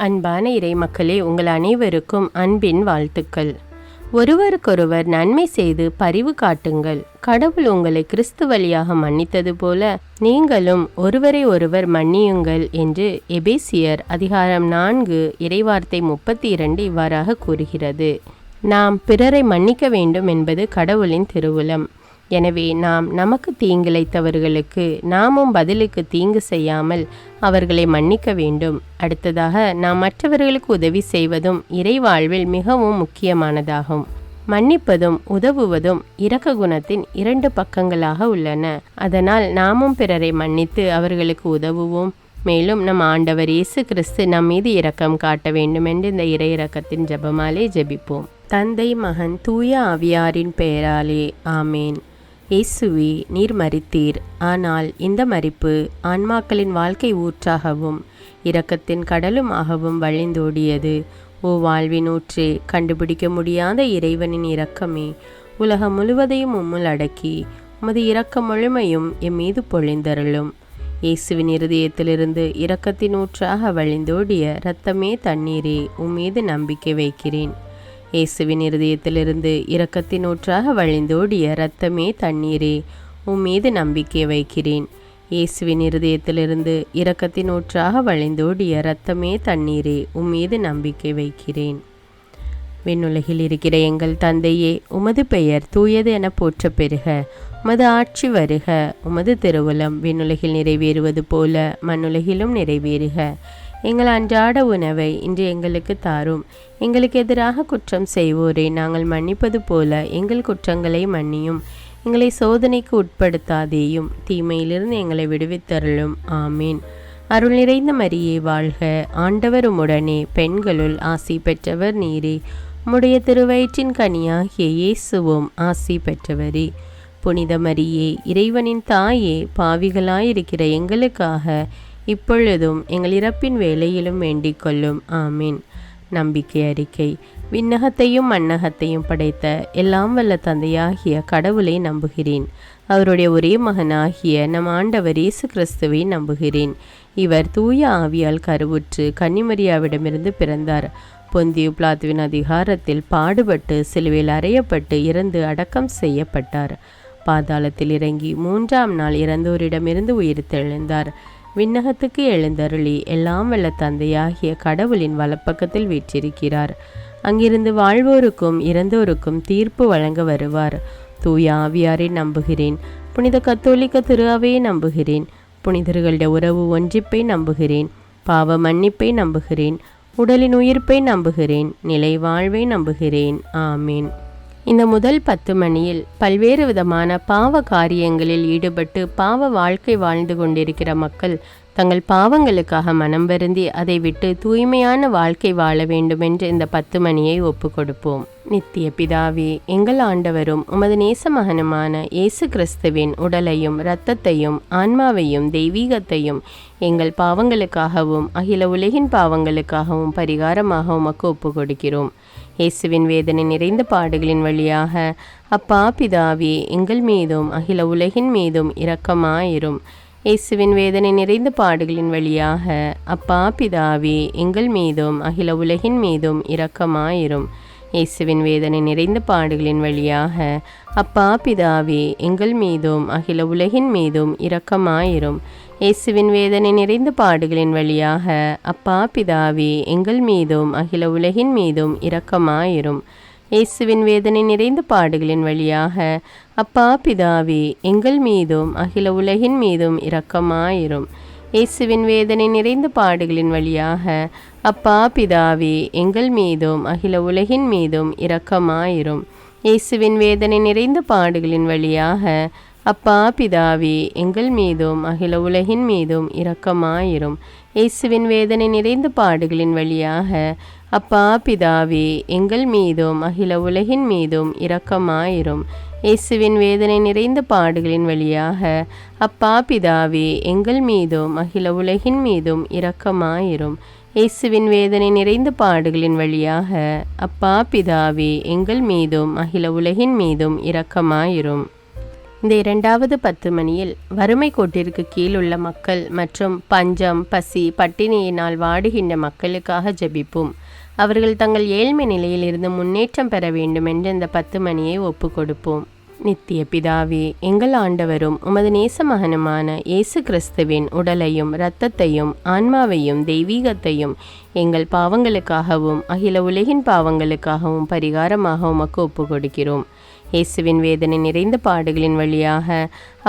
அன்பான இறை மக்களே, உங்கள் அனைவருக்கும் அன்பின் வாழ்த்துக்கள். ஒருவருக்கொருவர் நன்மை செய்து பரிவு காட்டுங்கள். கடவுள் உங்களை கிறிஸ்து வழியாக மன்னித்தது போல நீங்களும் ஒருவரை ஒருவர் மன்னியுங்கள் என்று எபேசியர் அதிகாரம் 4 இறைவார்த்தை 32 இவ்வாறாக கூறுகிறது. நாம் பிறரை மன்னிக்க வேண்டும் என்பது கடவுளின் திருவுளம். எனவே நாம் நமக்கு தீங்கிழைத்தவர்களுக்கு நாமும் பதிலுக்கு தீங்கு செய்யாமல் அவர்களை மன்னிக்க வேண்டும். அடுத்ததாக நாம் மற்றவர்களுக்கு உதவி செய்வதும் இறை வாழ்வில் மிகவும் முக்கியமானதாகும். மன்னிப்பதும் உதவுவதும் இரக்க குணத்தின் 2 பக்கங்களாக உள்ளன. அதனால் நாமும் பிறரை மன்னித்து அவர்களுக்கு உதவுவோம். மேலும் நம் ஆண்டவர் இயேசு கிறிஸ்து நம் மீது இரக்கம் காட்ட வேண்டும் என்று இந்த இறை இரக்கத்தின் ஜெபமாலே ஜெபிப்போம். தந்தை, மகன், தூய ஆவியாரின் பெயராலே ஆமேன். இயேசுவே, நீர் மரித்தீர். ஆனால் இந்த மரிப்பு ஆன்மாக்களின் வாழ்க்கை ஊற்றாகவும் இரக்கத்தின் கடலுமாகவும் வழிந்தோடியது. ஓ வாழ்வின் ஊற்றே, கண்டுபிடிக்க முடியாத இறைவனின் இரக்கமே, உலகம் முழுவதையும் உம்முள் அடக்கி உமது இரக்க முழுமையும் எம் மீது பொழிந்தருளும். இயேசுவின் இருதயத்திலிருந்து இரக்கத்தின் ஊற்றாக வழிந்தோடிய இரத்தமே தண்ணீரே, உம்மீது நம்பிக்கை வைக்கிறேன். இயேசுவின் இருதயத்திலிருந்து இரக்கத்தின் ஊற்றாக வழிந்தோடிய இரத்தமே தண்ணீரே, உம்மீது நம்பிக்கை வைக்கிறேன். இயேசுவின் இருதயத்திலிருந்து இரக்கத்தின் ஊற்றாக வழிந்தோடிய இரத்தமே தண்ணீரே, உம்மீது நம்பிக்கை வைக்கிறேன். விண்ணுலகில் இருக்கிற எங்கள் தந்தையே, உமது பெயர் தூயது என போற்ற பெறுக. உமது ஆட்சி வருக. உமது திருவுளம் விண்ணுலகில் நிறைவேறுவது போல மண்ணுலகிலும் நிறைவேறுக. எங்கள் அன்றாட உணவை இன்று எங்களுக்கு தாரும். எங்களுக்கு எதிராக குற்றம் செய்வோரை நாங்கள் மன்னிப்பது போல எங்கள் குற்றங்களை மன்னியும். எங்களை சோதனைக்கு உட்படுத்தாதேயும், தீமையிலிருந்து எங்களை விடுவித்தருளும். ஆமீன். அருள் நிறைந்த மரியே வாழ்க. ஆண்டவர் உம்முடனே, பெண்களுள் ஆசி பெற்றவர் நீரே. உம்முடைய திருவயிற்றின் கனியாகிய இயேசுவும் ஆசி பெற்றவரே. புனித மரியே, இறைவனின் தாயே, பாவிகளாயிருக்கிற எங்களுக்காக இப்பொழுதும் எங்கள் இறப்பின் வேளையிலும் வேண்டிக் கொள்ளும். ஆமீன். நம்பிக்கை அறிக்கை. விண்ணகத்தையும் மண்ணகத்தையும் படைத்த எல்லாம் வல்ல தந்தையாகிய கடவுளை நம்புகிறேன். அவருடைய ஒரே மகனாகிய நம் ஆண்டவர் இயேசு கிறிஸ்துவை நம்புகிறேன். இவர் தூய ஆவியால் கருவுற்று கன்னிமரியாவிடமிருந்து பிறந்தார். பொந்தியு பிலாத்துவின் அதிகாரத்தில் பாடுபட்டு சிலுவையில் அறையப்பட்டு இறந்து அடக்கம் செய்யப்பட்டார். பாதாளத்தில் இறங்கி 3ஆம் நாள் இறந்தோரிடமிருந்து உயிர்த்தெழுந்தார். விண்ணகத்துக்கு எழுந்தருளி எல்லாம் வல்ல தந்தையாகிய கடவுளின் வலப்பக்கத்தில் வீற்றிருக்கிறார். அங்கிருந்து வாழ்வோருக்கும் இறந்தோருக்கும் தீர்ப்பு வழங்க வருவார். தூய ஆவியாரை நம்புகிறேன். புனித கத்தோலிக்க திரு அவையை நம்புகிறேன். புனிதர்களுடைய உறவு ஒன்றிப்பை நம்புகிறேன். பாவ மன்னிப்பை நம்புகிறேன். உடலின் உயிர்ப்பை நம்புகிறேன். நிலை வாழ்வை நம்புகிறேன். ஆமீன். இந்த முதல் 10 மணியில் பல்வேறு விதமான பாவ காரியங்களில் ஈடுபட்டு பாவ வாழ்க்கை வாழ்ந்து கொண்டிருக்கிற மக்கள் தங்கள் பாவங்களுக்காக மனம் வருந்தி அதை விட்டு தூய்மையான வாழ்க்கை வாழ வேண்டுமென்று இந்த 10 மணியை ஒப்பு கொடுப்போம். நித்திய பிதாவே, எங்கள் ஆண்டவரும் உமது நேச மகனுமான இயேசு கிறிஸ்துவின் உடலையும் இரத்தத்தையும் ஆன்மாவையும் தெய்வீகத்தையும் எங்கள் பாவங்களுக்காகவும் அகில உலகின் பாவங்களுக்காகவும் பரிகாரமாக உமக்கு ஒப்பு கொடுக்கிறோம். இயேசுவின் வேதனை நிறைந்த பாடுகளின் வழியாக அப்பா பிதாவே, எங்கள் மீதும் அகில உலகின் மீதும் இரக்கமாயிரும். இயேசுவின் வேதனை நிறைந்த பாடுகளின் வழியாக அப்பா பிதாவே, எங்கள் மீதும் அகில உலகின் மீதும் இரக்கமாயிரும். இயேசுவின் வேதனை நிறைந்த பாடுகளின் வழியாக அப்பா பிதாவே, எங்கள் மீதும் அகில உலகின் மீதும் இரக்கமாயிரும். இயேசுவின் வேதனை நிறைந்த பாடுகளின் வழியாக அப்பா பிதாவே, எங்கள் மீதும் அகில உலகின் மீதும் இரக்கமாயிரும். இயேசுவின் வேதனை நிறைந்த பாடுகளின் வழியாக அப்பா பிதாவே, எங்கள் மீதும் அகில உலகின் மீதும் இரக்கமாயிரும். இயேசுவின் வேதனை நிறைந்த பாடுகளின் வழியாக அப்பா பிதாவே, எங்கள் மீதும் அகில உலகின் மீதும் இரக்கமாயிரும். இயேசுவின் வேதனை நிறைந்த பாடுகளின் வழியாக அப்பா பிதாவே, எங்கள் மீதும் அகில உலகின் மீதும் இரக்கமாயிரும். இயேசுவின் வேதனை நிறைந்த பாடுகளின் வழியாக அப்பா பிதாவே, எங்கள் மீதும் அகில உலகின் மீதும் இரக்கமாயிரும். இயேசுவின் வேதனை நிறைந்த பாடுகளின் வழியாக அப்பா பிதாவே, எங்கள் மீதும் அகில உலகின் மீதும் இரக்கமாயிரும். இயேசுவின் வேதனை நிறைந்த பாடுகளின் வழியாக அப்பா பிதாவே, எங்கள் மீதும் அகில உலகின் மீதும் இரக்கமாயிரும். இந்த இரண்டாவது 10 மணியில் வறுமை கோட்டிற்கு கீழ் உள்ள மக்கள் மற்றும் பஞ்சம், பசி, பட்டினியினால் வாடுகின்ற மக்களுக்காக ஜெபிப்போம். அவர்கள் தங்கள் ஏழ்மை நிலையில் இருந்து முன்னேற்றம் பெற வேண்டும் என்று இந்த 10 மணியை ஒப்பு கொடுப்போம். நித்திய பிதாவே, எங்கள் ஆண்டவரும் உமது நேச மகனுமான இயேசு கிறிஸ்துவின் உடலையும் இரத்தத்தையும் ஆன்மாவையும் தெய்வீகத்தையும் எங்கள் பாவங்களுக்காகவும் அகில உலகின் பாவங்களுக்காகவும் பரிகாரமாக உமக்கு ஒப்பு கொடுக்கிறோம். இயேசுவின் வேதனை நிறைந்த பாடுகளின் வழியாக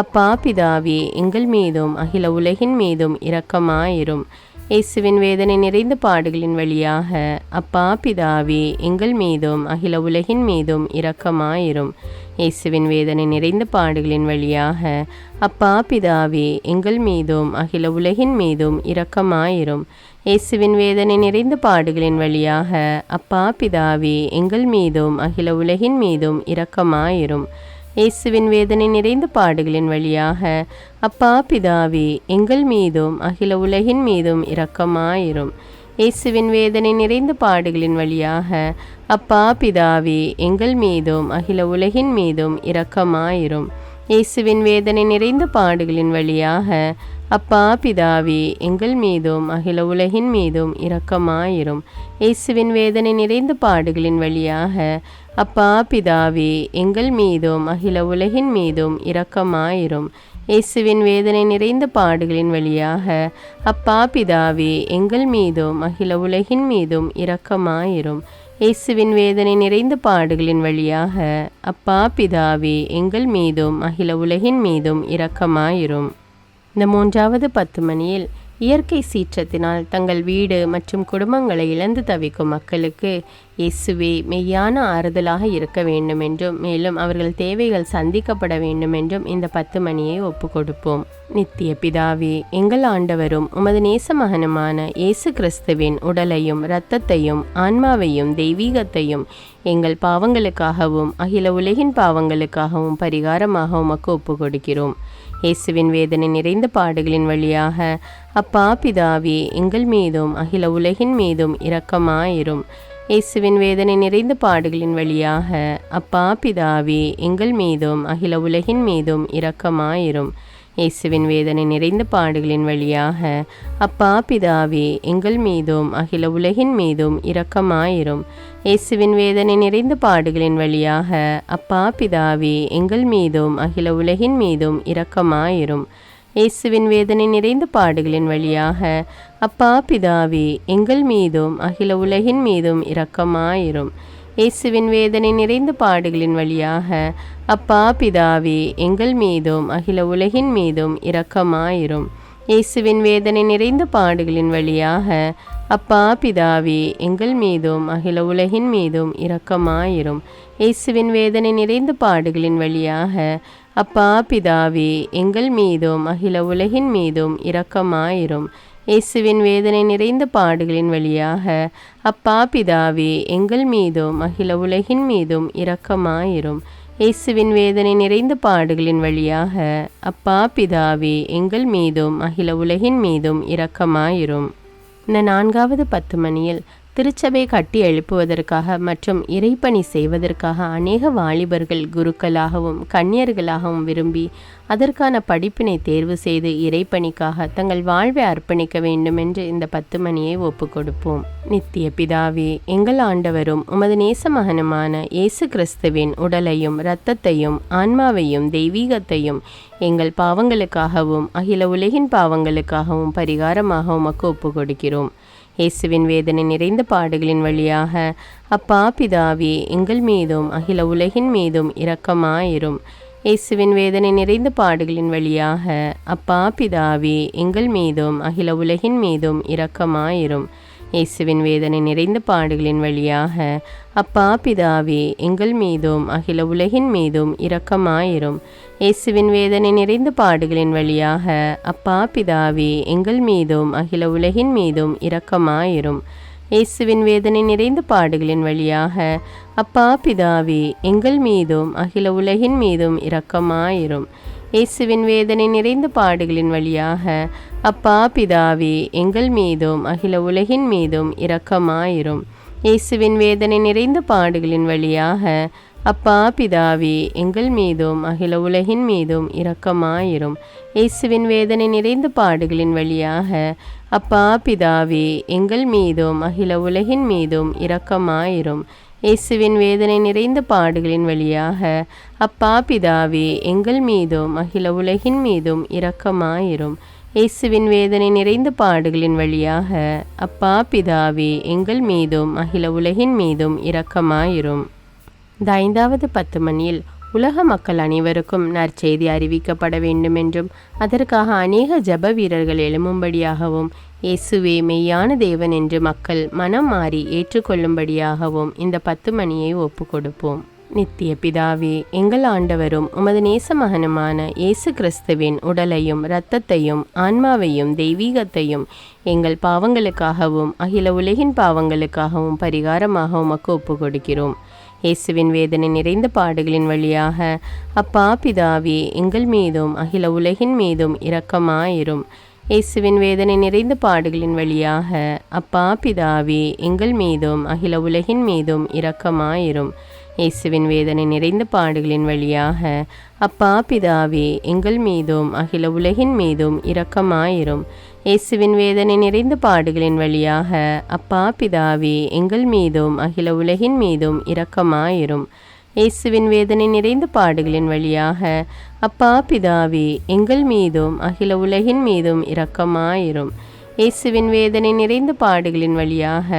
அப்பா பிதாவே, எங்கள் மீதும் அகில உலகின் மீதும் இரக்கமாயிரும். இயேசுவின் வேதனை நிறைந்த பாடுகளின் வழியாக அப்பா பிதாவே, எங்கள் மீதும் அகில உலகின் மீதும் இரக்கமாயிரும். இயேசுவின் வேதனை நிறைந்த பாடுகளின் வழியாக அப்பா பிதாவே, எங்கள் மீதும் அகில உலகின் மீதும் இரக்கமாயிரும். இயேசுவின் வேதனை நிறைந்த பாடுகளின் வழியாக அப்பா பிதாவே, எங்கள் மீதும் அகில உலகின் மீதும் இரக்கமாயிரும். இயேசுவின் வேதனை நிறைந்த பாடுகளின் வழியாக அப்பா பிதாவே, எங்கள் மீதும் அகில உலகின் மீதும் இரக்கமாயிரும். இயேசுவின் வேதனை நிறைந்த பாடுகளின் வழியாக அப்பா பிதாவே, எங்கள் மீதும் அகில உலகின் மீதும் இரக்கமாயிரும். இயேசுவின் வேதனை நிறைந்த பாடுகளின் வழியாக அப்பா பிதாவே, எங்கள் மீதும் அகில உலகின் மீதும் இரக்கமாயிரும். இயேசுவின் வேதனை நிறைந்த பாடுகளின் வழியாக அப்பா பிதாவே, எங்கள் மீதும் அகில உலகின் மீதும் இரக்கமாயிரும். இயேசுவின் வேதனை நிறைந்த பாடுகளின் வழியாக அப்பா பிதாவே, எங்கள் மீதும் அகில உலகின் மீதும் இரக்கமாயிரும். இயேசுவின் வேதனை நிறைந்த பாடுகளின் வழியாக அப்பா பிதாவே, எங்கள் மீதும் அகில உலகின் மீதும் இரக்கமாயிரும். இந்த மூன்றாவது 10 மணியில் இயற்கை சீற்றத்தினால் தங்கள் வீடு மற்றும் குடும்பங்களை இழந்து தவிக்கும் மக்களுக்கு இயேசுவே மெய்யான ஆறுதலாக இருக்க வேண்டும் என்றும், மேலும் அவர்கள் தேவைகள் சந்திக்கப்பட வேண்டும் என்றும் இந்த 10 மணியை ஒப்பு கொடுப்போம். நித்திய பிதாவே, எங்கள் ஆண்டவரும் உமது நேச மகனுமான இயேசு கிறிஸ்துவின் உடலையும் இரத்தத்தையும் ஆன்மாவையும் தெய்வீகத்தையும் எங்கள் பாவங்களுக்காகவும் அகில உலகின் பாவங்களுக்காகவும் பரிகாரமாக உமக்கு ஒப்பு கொடுக்கிறோம். இயேசுவின் வேதனை நிறைந்த பாடுகளின் வழியாக அப்பா பிதாவே, எங்கள் மீதும் அகில உலகின் மீதும் இரக்கமாயிரும். இயேசுவின் வேதனை நிறைந்த பாடுகளின் வழியாக அப்பா பிதாவே, எங்கள் மீதும் அகில உலகின் மீதும் இரக்கமாயிரும். இயேசுவின் வேதனை நிறைந்த பாடுகளின் வழியாக அப்பா பிதாவே, எங்கள் மீதும் அகில உலகின் மீதும் இரக்கமாயிரும். இயேசுவின் வேதனை நிறைந்த பாடுகளின் வழியாக அப்பா பிதாவே, எங்கள் மீதும் அகில உலகின் மீதும் இரக்கமாயிரும். இயேசுவின் வேதனை நிறைந்த பாடுகளின் வழியாக அப்பா பிதாவே, எங்கள் மீதும் அகில உலகின் மீதும் இரக்கமாயிரும். இயேசுவின் வேதனை நிறைந்த பாடுகளின் வழியாக அப்பா பிதாவே, எங்கள் மீதும் அகில உலகின் மீதும் இரக்கமாயிரும். இயேசுவின் வேதனை நிறைந்த பாடுகளின் வழியாக அப்பா பிதாவே, எங்கள் மீதும் அகில உலகின் மீதும் இரக்கமாயிரும். இயேசுவின் வேதனை நிறைந்த பாடுகளின் வழியாக அப்பா பிதாவே, எங்கள் மீதும் அகில உலகின் மீதும் இரக்கமாயிரும். இயேசுவின் வேதனை நிறைந்த பாடுகளின் வழியாக அப்பா பிதாவே, எங்கள் மீதும் அகில உலகின் மீதும் இரக்கமாயிரும். இயேசுவின் வேதனை நிறைந்த பாடுகளின் வழியாக அப்பா பிதாவே, எங்கள் மீதும் அகில உலகின் மீதும் இரக்கமாயிரும். இந்த நான்காவது 10 மணியில் திருச்சபை கட்டி எழுப்புவதற்காக மற்றும் இறைப்பணி செய்வதற்காக அநேக வாலிபர்கள் குருக்களாகவும் கன்னியர்களாகவும் விரும்பி அதற்கான படிப்பினை தேர்வு செய்து இறைப்பணிக்காக தங்கள் வாழ்வை அர்ப்பணிக்க வேண்டும் என்று இந்த 10 மணியை ஒப்பு கொடுப்போம். நித்திய பிதாவே, எங்கள் ஆண்டவரும் உமது நேச மகனுமான இயேசு கிறிஸ்துவின் உடலையும் இரத்தத்தையும் ஆன்மாவையும் தெய்வீகத்தையும் எங்கள் பாவங்களுக்காகவும் அகில உலகின் பாவங்களுக்காகவும் பரிகாரமாக உமக்கு ஒப்பு கொடுக்கிறோம். இயேசுவின் வேதனை நிறைந்த பாடுகளின் வழியாக அப்பா பிதாவே, எங்கள் மீதும் அகில உலகின் மீதும் இரக்கமாயிரும். இயேசுவின் வேதனை நிறைந்த பாடுகளின் வழியாக அப்பா பிதாவே, எங்கள் மீதும் அகில உலகின் மீதும் இரக்கமாயிரும். இயேசுவின் வேதனை நிறைந்த பாடுகளின் வழியாக அப்பா பிதாவே, எங்கள் மீதும் அகில உலகின் மீதும் இரக்கமாயிரும். இயேசுவின் வேதனை நிறைந்த பாடுகளின் வழியாக அப்பா பிதாவே, எங்கள் மீதும் அகில உலகின் மீதும் இரக்கமாயிரும். இயேசுவின் வேதனை நிறைந்த பாடுகளின் வழியாக அப்பா பிதாவே, எங்கள் மீதும் அகில உலகின் மீதும் இரக்கமாயிரும். இயேசுவின் வேதனை நிறைந்த பாடுகளின் வழியாக அப்பா பிதாவே, எங்கள் மீதும் அகில உலகின் மீதும் இரக்கமாயிரும். இயேசுவின் வேதனை நிறைந்த பாடுகளின் வழியாக அப்பா பிதாவே, எங்கள் மீதும் அகில உலகின் மீதும் இரக்கமாயிரும். இயேசுவின் வேதனை நிறைந்த பாடுகளின் வழியாக அப்பா பிதாவே, எங்கள் மீதும் அகில உலகின் மீதும் இரக்கமாயிரும். இயேசுவின் வேதனை நிறைந்த பாடுகளின் வழியாக அப்பா பிதாவே, எங்கள் மீதும் அகில உலகின் மீதும் இரக்கமாயிரும். இயேசுவின் வேதனை நிறைந்த பாடுகளின் வழியாக அப்பா பிதாவே, எங்கள் மீதும் அகில உலகின் மீதும் இரக்கமாயிரும். இந்த 5வது 10 மணியில் உலக மக்கள் அனைவருக்கும் நற்செய்தி அறிவிக்கப்பட வேண்டுமென்றும் அதற்காக அநேக ஜெப வீரர்கள் எழும்பும்படியாகவும் இயேசுவே மெய்யான தேவன் என்று மக்கள் மனம் மாறி ஏற்றுக்கொள்ளும்படியாகவும் இந்த 10 மணியை ஒப்பு கொடுப்போம். நித்திய பிதாவே, எங்கள் ஆண்டவரும் உமது நேச மகனுமான இயேசு கிறிஸ்துவின் உடலையும் இரத்தத்தையும் ஆன்மாவையும் தெய்வீகத்தையும் எங்கள் பாவங்களுக்காகவும் அகில உலகின் பாவங்களுக்காகவும் பரிகாரமாக உமக்கு ஒப்பு கொடுக்கிறோம். இயேசுவின் வேதனை நிறைந்த பாடுகளின் வழியாக அப்பா பிதாவே, எங்கள் மீதும் அகில உலகின் மீதும் இரக்கமாயிரும். இயேசுவின் வேதனை நிறைந்த பாடுகளின் வழியாக அப்பா பிதாவே, எங்கள் மீதும் அகில உலகின் மீதும் இரக்கமாயிரும். இயேசுவின் வேதனை நிறைந்த பாடுகளின் வழியாக அப்பா பிதாவே, எங்கள் மீதும் அகில உலகின் மீதும் இரக்கமாயிரும். இயேசுவின் வேதனை நிறைந்த பாடுகளின் வழியாக அப்பா பிதாவே, எங்கள் மீதும் அகில உலகின் மீதும் இரக்கமாயிரும். இயேசுவின் வேதனை நிறைந்த பாடுகளின் வழியாக அப்பா பிதாவே, எங்கள் மீதும் அகில உலகின் மீதும் இரக்கமாயிரும். இயேசுவின் வேதனை நிறைந்த பாடுகளின் வழியாக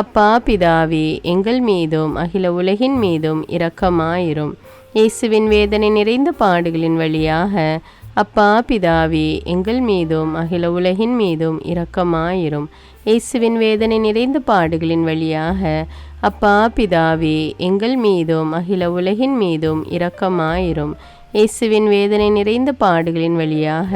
அப்பா பிதாவே, எங்கள் மீதும் அகில உலகின் மீதும் இரக்கமாயிரும். இயேசுவின் வேதனை நிறைந்த பாடுகளின் வழியாக அப்பா பிதாவே, எங்கள் மீதும் அகில உலகின் மீதும் இரக்கமாயிரும். இயேசுவின் வேதனை நிறைந்த பாடுகளின் வழியாக அப்பா பிதாவே, எங்கள் மீதும் அகில உலகின் மீதும் இரக்கமாயிரும். இயேசுவின் வேதனை நிறைந்த பாடுகளின் வழியாக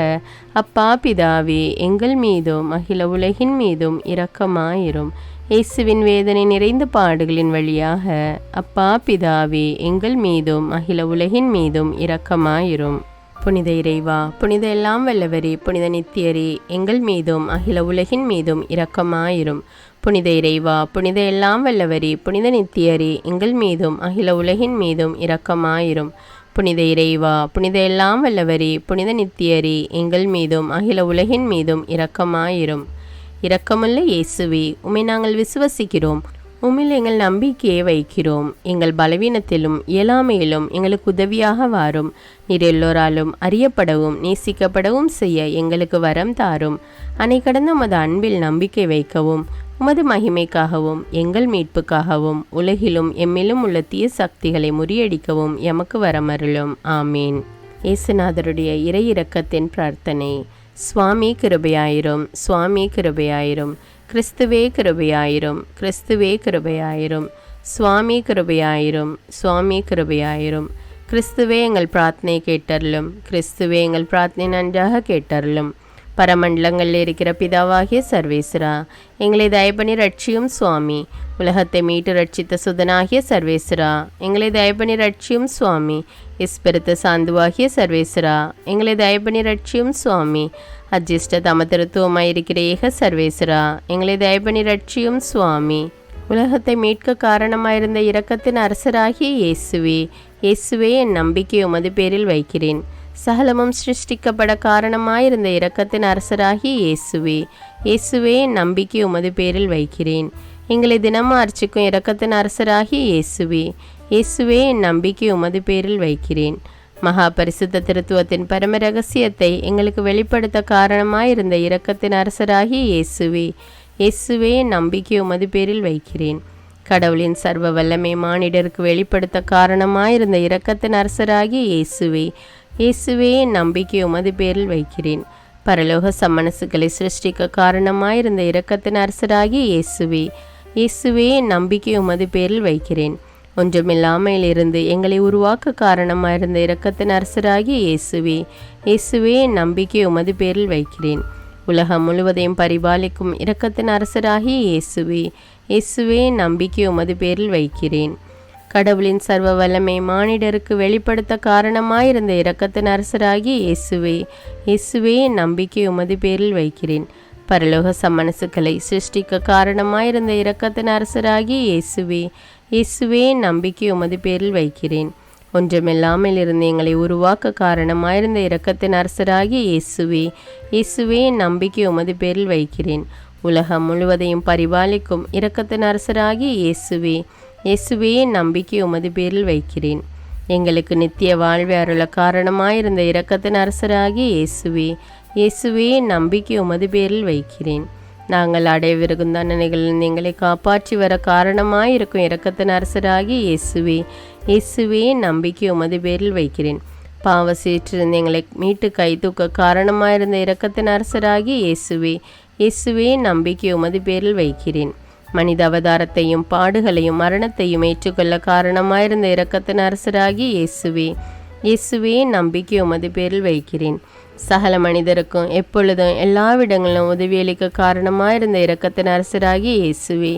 அப்பா பிதாவே, எங்கள் மீதும் அகில உலகின் மீதும் இரக்கமாயிரும். இயேசுவின் வேதனை நிறைந்த பாடுகளின் வழியாக அப்பா பிதாவே, எங்கள் மீதும் அகில உலகின் மீதும் இரக்கமாயிரும். புனித இறைவா, புனித எல்லாம் வல்லவரே, புனித நித்தியரே, எங்கள் மீதும் அகில உலகின் மீதும் இரக்கமாயிரும். புனித இறைவா, புனித எல்லாம் வல்லவரே, புனித நித்தியரே, எங்கள் மீதும் அகில உலகின் மீதும் இரக்கமாயிரும். புனித இறைவா, புனித எல்லாம் வல்லவரே, புனித நித்தியரே, எங்கள் மீதும் அகில உலகின் மீதும் இரக்கமாயிரும். இரக்கமுள்ள இயேசுவே, உம்மை நாங்கள் விசுவசிக்கிறோம், உம்மில் எங்கள் நம்பிக்கையை வைக்கிறோம். எங்கள் பலவீனத்திலும் இயலாமையிலும் எங்களுக்கு உதவியாக வாரும். நீர் எல்லோராலும் அறியப்படவும் நேசிக்கப்படவும் செய்ய எங்களுக்கு வரம் தாரும். அணை கடந்த உமது அன்பில் நம்பிக்கை வைக்கவும் உமது மகிமைக்காகவும் எங்கள் மீட்புக்காகவும் உலகிலும் எம்மிலும் உள்ள தீய சக்திகளை முறியடிக்கவும் எமக்கு வரமருளும். ஆமீன். இயேசுநாதருடைய இறை இரக்கத்தின் பிரார்த்தனை. சுவாமி கிருபையாயிரும், சுவாமி கிருபையாயிரும், கிறிஸ்துவே கிருபையாயிரும், கிறிஸ்துவே கிருபையாயிரும், சுவாமி கிருபையாயிரும், சுவாமி கிருபையாயிரும். கிறிஸ்துவே எங்கள் பிரார்த்தனை கேட்டருளும், கிறிஸ்துவே எங்கள் பிரார்த்தனை நன்றாக கேட்டருளும். பரமண்டலங்களில் இருக்கிற பிதாவாகிய சர்வேஸ்வரா, எங்களை தயபணி ரட்சியும் சுவாமி. உலகத்தை மீட்டு ரட்சித்த சுதனாகிய சர்வேஸ்வரா, எங்களை தயபணி ரட்சியும் சுவாமி. இஸ்பெருத்த சாந்துவாகிய சர்வேஸ்வரா, எங்களை தயபணி ரட்சியும் சுவாமி. அஜிஷ்ட தமதிருத்துவமாயிருக்கிற ஏக சர்வேஸ்வரா, எங்களை தயபணி ரட்சியும் சுவாமி. உலகத்தை மீட்க காரணமாயிருந்த இரக்கத்தின் அரசராகிய இயேசுவே, இயேசுவே என் நம்பிக்கை உமது பேரில் வைக்கிறேன். சகலமும் சிருஷ்டிக்கப்பட காரணமாயிருந்த இரக்கத்தின் அரசராகிய இயேசுவே, இயேசுவே என் நம்பிக்கை உமது பேரில் வைக்கிறேன். எங்களை தினமும் அர்ச்சிக்கும் இரக்கத்தின் அரசராகிய இயேசுவே, இயேசுவே என் நம்பிக்கை உமது பேரில் வைக்கிறேன். மகா பரிசுத்த திருத்துவத்தின் பரம ரகசியத்தை எங்களுக்கு வெளிப்படுத்த காரணமாயிருந்த இரக்கத்தின் அரசராகிய இயேசுவே, இயேசுவே என் நம்பிக்கை உமது பேரில் வைக்கிறேன். கடவுளின் சர்வ வல்லமை மானிடருக்கு வெளிப்படுத்த காரணமாயிருந்த இரக்கத்தின் அரசராகிய இயேசுவே, இயேசுவே என் நம்பிக்கை உமது பேரில் வைக்கிறேன். பரலோக சம்மனசுகளை சிருஷ்டிக்க காரணமாயிருந்த இரக்கத்தின் அரசராகிய இயேசுவே, இயேசுவே என் நம்பிக்கை உமது பேரில் வைக்கிறேன். ஒன்றுமில்லாமையிலிருந்து எங்களை உருவாக்க காரணமாயிருந்த இரக்கத்தின் அரசராகிய இயேசுவே, இயேசுவே என் நம்பிக்கை உமது பேரில் வைக்கிறேன். உலகம் முழுவதையும் பரிபாலிக்கும் இரக்கத்தின் அரசராகிய இயேசுவே, இயேசுவே என் நம்பிக்கை உமது பேரில் வைக்கிறேன். கடவுளின் சர்வ வல்லமை மானிடருக்கு வெளிப்படுத்த காரணமாயிருந்த இரக்கத்தின் அரசராகிய இயேசுவே, இயேசுவே என் நம்பிக்கை உமது பேரில் வைக்கிறேன். பரலோக சம்மனசுக்களை சிருஷ்டிக்க காரணமாயிருந்த இரக்கத்தின் அரசராகிய இயேசுவே, இயேசுவே நம்பிக்கை உமது பேரில் வைக்கிறேன். ஒன்றுமில்லாமல் இருந்து எங்களை உருவாக்க காரணமாயிருந்த இரக்கத்தின் அரசராகிய இயேசுவே, இயேசுவே நம்பிக்கை உமது பேரில் வைக்கிறேன். உலகம் முழுவதையும் பரிபாலிக்கும் இரக்கத்தின் அரசராகிய இயேசுவே, இயேசுவே நம்பிக்கை உமது பேரில் வைக்கிறேன். எங்களுக்கு நித்திய வாழ்வை அருள காரணமாயிருந்த இரக்கத்தின் அரசராகிய இயேசுவே, இயேசுவே நம்பிக்கை உமது பேரில் வைக்கிறேன். நாங்கள் அடையவிருக்கும் தண்டனைகளில் எங்களை காப்பாற்றி வர காரணமாயிருக்கும் இரக்கத்தின் அரசராகிய இயேசுவே, இயேசுவே நம்பிக்கை உமது பேரில் வைக்கிறேன். பாவ சீற்றிருந்து எங்களை மீட்டு கை தூக்க காரணமாயிருந்த இரக்கத்தின் அரசராகிய இயேசுவே, இயேசுவே நம்பிக்கை உமது பேரில் வைக்கிறேன். மனித அவதாரத்தையும் பாடுகளையும் மரணத்தையும் ஏற்றுக்கொள்ள காரணமாயிருந்த இரக்கத்தின் அரசராகிய இயேசுவே, இயேசுவே நம்பிக்கை உமது பேரில் வைக்கிறேன். சகல மனிதருக்கும் எப்பொழுதும் எல்லாவிடங்களிலும் உதவியளிக்க காரணமாயிருந்த இரக்கத்தின் அரசராகிய இயேசுவே,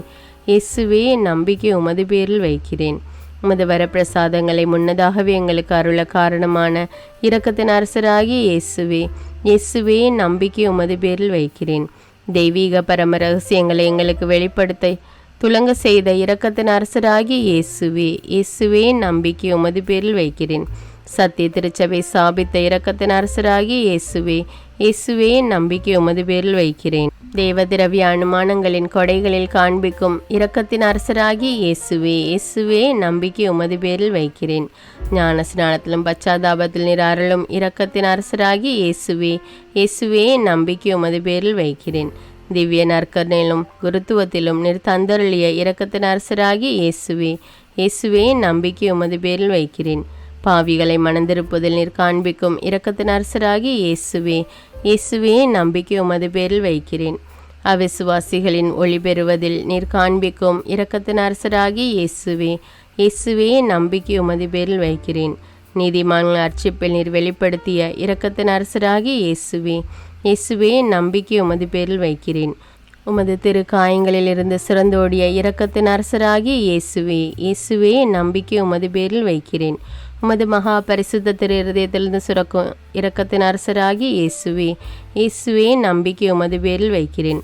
இயேசுவே நம்பிக்கை உமது பேரில் வைக்கிறேன். உமது வரப்பிரசாதங்களை முன்னதாகவே எங்களுக்கு அருள காரணமான இரக்கத்தின் அரசராகிய இயேசுவே, இயேசுவே நம்பிக்கை உமது பேரில் வைக்கிறேன். தெய்வீக பரம ரகசியங்களை எங்களுக்கு வெளிப்படுத்த துலங்க செய்த இரக்கத்தின் அரசராகிய இயேசுவே, இயேசுவே நம்பிக்கை உமது பேரில் வைக்கிறேன். சத்திய திருச்சபை சாபித்த இரக்கத்தின் அரசராகிய இயேசுவே, இயேசுவே நம்பிக்கை உமது பேரில் வைக்கிறேன். தேவ திரவிய அனுமானங்களின் கொடைகளில் காண்பிக்கும் இரக்கத்தின் அரசராகிய இயேசுவே, இயேசுவே நம்பிக்கை உமது பேரில் வைக்கிறேன். ஞான ஸ்நானத்திலும் பச்சாதாபத்தில் நீர் அருளும் இரக்கத்தின் அரசராகிய இயேசுவே, இயேசுவே நம்பிக்கை உமது பேரில் வைக்கிறேன். திவ்ய நற்கருணையிலும் குருத்துவத்திலும் நீர் தந்தருளிய இரக்கத்தின் அரசராகிய இயேசுவே, இயேசுவே நம்பிக்கை உமது பேரில் வைக்கிறேன். பாவிகளை மணந்திருப்பதில் நீர் காண்பிக்கும் இரக்கத்தின் அரசராகிய இயேசுவே, இயேசுவே நம்பிக்கை உமது பேரில் வைக்கிறேன். அவிசுவாசிகளின் ஒளி பெறுவதில் நீர் காண்பிக்கும் இரக்கத்தின் அரசராகிய இயேசுவே, இயேசுவே நம்பிக்கை உமது பேரில் வைக்கிறேன். நீதிமான்கள் அர்ச்சிப்பில் நீர் வெளிப்படுத்திய இரக்கத்தின் அரசராகிய இயேசுவே, இயேசுவே நம்பிக்கை உமது பேரில் வைக்கிறேன். உமது திரு காயங்களில் இருந்து சிறந்தோடிய இரக்கத்தின் அரசராகிய இயேசுவே, இயேசுவே நம்பிக்கை உமது பேரில் வைக்கிறேன். உமது மகா பரிசுத்த திரு இருதயத்திலிருந்து சுரக்கும் இரக்கத்தின் அரசராகிய இயேசுவே, இயேசுவே நம்பிக்கை உமது பேரில் வைக்கிறேன்.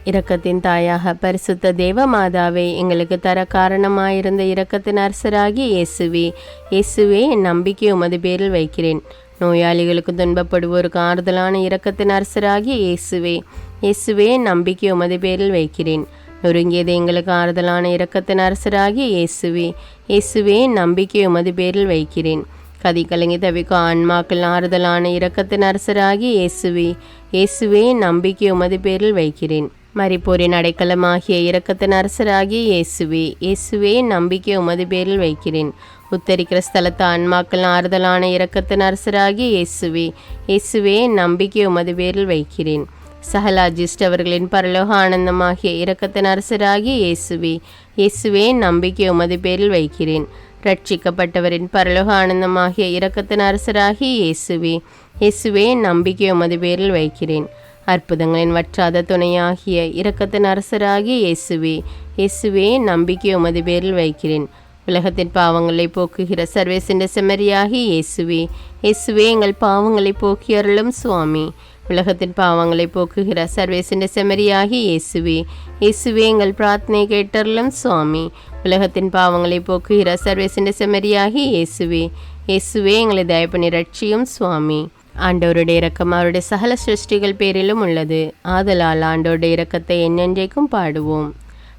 இரக்கத்தின் தாயாக பரிசுத்த தேவ மாதாவை எங்களுக்கு தர காரணமாயிருந்த இரக்கத்தின் அரசராகிய இயேசுவே, இயேசுவே நம்பிக்கை உமது பேரில் வைக்கிறேன். நோயாளிகளுக்கு துன்பப்படுவோருக்கு ஆறுதலான இரக்கத்தின் அரசராகிய இயேசுவே, இயேசுவே நம்பிக்கை உமது பேரில் வைக்கிறேன். நொறுங்கியது எங்களுக்கு ஆறுதலான இரக்கத்தின் அரசராகிய இயேசுவே, இயேசுவே நம்பிக்கை உமது பேரில் வைக்கிறேன். கதி கலங்கி தவிக்கும் ஆன்மாக்கள் ஆறுதலான இரக்கத்தின் அரசராகிய இயேசுவே, இயேசுவே நம்பிக்கை உமது பேரில் வைக்கிறேன். மரிப்போரின் அடைக்கலமாகிய இரக்கத்தின் அரசராகிய இயேசுவே, இயேசுவே நம்பிக்கை உமது பேரில் வைக்கிறேன். உத்தரிக்கிற ஸ்தலத்து ஆன்மாக்கள் ஆறுதலான இரக்கத்தின் அரசராகிய இயேசுவே, இயேசுவே நம்பிக்கை உமது பேரில் வைக்கிறேன். சகல அஜிஷ்டவர்களின் பரலோக ஆனந்தமாகிய இரக்கத்தின் அரசராகிய இயேசுவே, இயேசுவே நம்பிக்கை உமது பேரில் வைக்கிறேன். ரட்சிக்கப்பட்டவரின் பரலோக ஆனந்தமாகிய இரக்கத்தின் அரசராகிய இயேசுவே, இயேசுவே நம்பிக்கை உமது பேரில் வைக்கிறேன். அற்புதங்களின் வற்றாத துணையாகிய இரக்கத்தின் அரசராகிய இயேசுவே, இயேசுவே நம்பிக்கை உமது பேரில் வைக்கிறேன். உலகத்தின் பாவங்களை போக்குகிற சர்வேசின்ற செம்மறியாகி இயேசுவே, இயேசுவே எங்கள் பாவங்களை போக்கி அருளும் சுவாமி. உலகத்தின் பாவங்களை போக்குகிற சர்வேசின்ற செம்மறியாகி இயேசுவே, இயேசுவே எங்கள் பிரார்த்தனை கேட்டருளும் சுவாமி. உலகத்தின் பாவங்களை போக்குகிற சர்வேசின்ற செம்மறியாகி இயேசுவே, இயேசுவே எங்களை தயப்பனி ரட்சியும் சுவாமி. ஆண்டவருடைய இரக்கம் அவருடைய சகல சிருஷ்டிகள் பேரிலும் உள்ளது. ஆதலால் ஆண்டவருடைய இரக்கத்தை என்னென்றைக்கும் பாடுவோம்.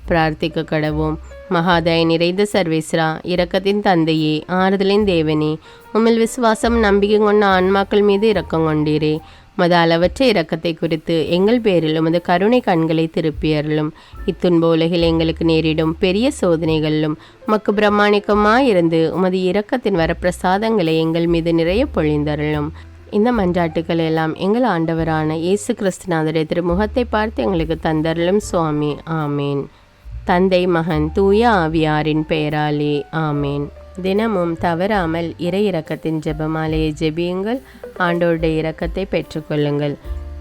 பிரார்த்திக்க கடவோம். மகாதய நிறைந்த சர்வேஸ்வரா, இரக்கத்தின் தந்தையே, ஆறுதலின் தேவனே, உம்மில் விசுவாசம் நம்பிக்கை கொண்ட ஆன்மாக்கள் மீது இரக்கம் கொண்டீரே. உமது அளவற்ற இரக்கத்தை குறித்து எங்கள் பேரில் உமது கருணை கண்களை திருப்பியருளும். இத்துன்ப உலகில் எங்களுக்கு நேரிடும் பெரிய சோதனைகளிலும் உமக்கு பிரமாணிக்கமாயிருந்து உமது இரக்கத்தின் வரப்பிரசாதங்களை எங்கள் மீது நிறைய பொழிந்தருளும். இந்த மன்றாட்டுக்கள் எல்லாம் எங்கள் ஆண்டவரான இயேசு கிறிஸ்துநாதரை திருமுகத்தை பார்த்து எங்களுக்கு தந்தருளும் சுவாமி. ஆமேன். தந்தை, மகன், தூய ஆவியாரின் பெயராலே ஆமேன். தினமும் தவறாமல் இறை இரக்கத்தின் ஜெபமாலையை ஜெபியுங்கள். ஆண்டவருடைய இரக்கத்தை பெற்றுக்கொள்ளுங்கள்.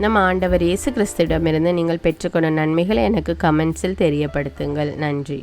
நம் ஆண்டவர் இயேசு கிறிஸ்துவிடமிருந்து நீங்கள் பெற்றுக்கொண்ட நன்மைகளை எனக்கு கமெண்ட்ஸில் தெரியப்படுத்துங்கள். நன்றி.